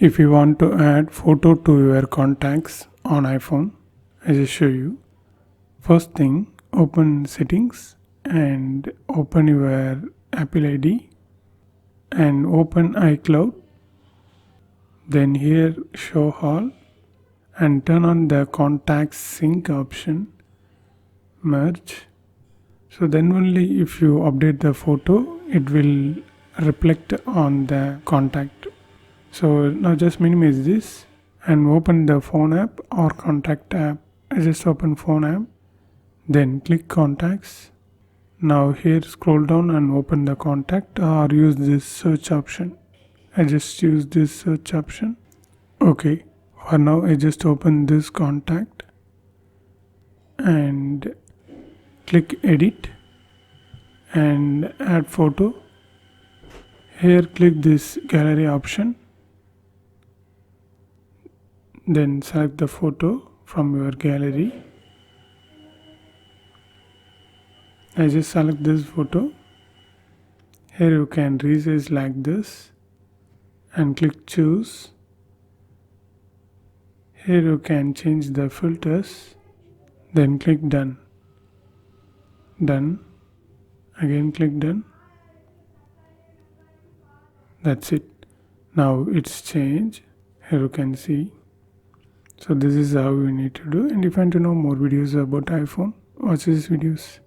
If you want to add photo to your contacts on iPhone, I just show you. First thing, open settings and open your Apple ID and open iCloud. Then here show all and turn on the contacts sync option, merge. So then only if you update the photo, it will reflect on the contact. So now just minimize this and open the phone app or contact app. I just open phone app, then click contacts. Now here scroll down and open the contact or use this search option. I just use this search option. Okay, for now I just open this contact and click edit and add photo. Here click this gallery option, then select the photo from your gallery. I just select this photo. Here you can resize like this and click choose. Here you can change the filters, then click done. Done. Again click done. That's it. Now it's changed. Here you can see. So this is how you need to do. And if you want to know more videos about iPhone, watch these videos.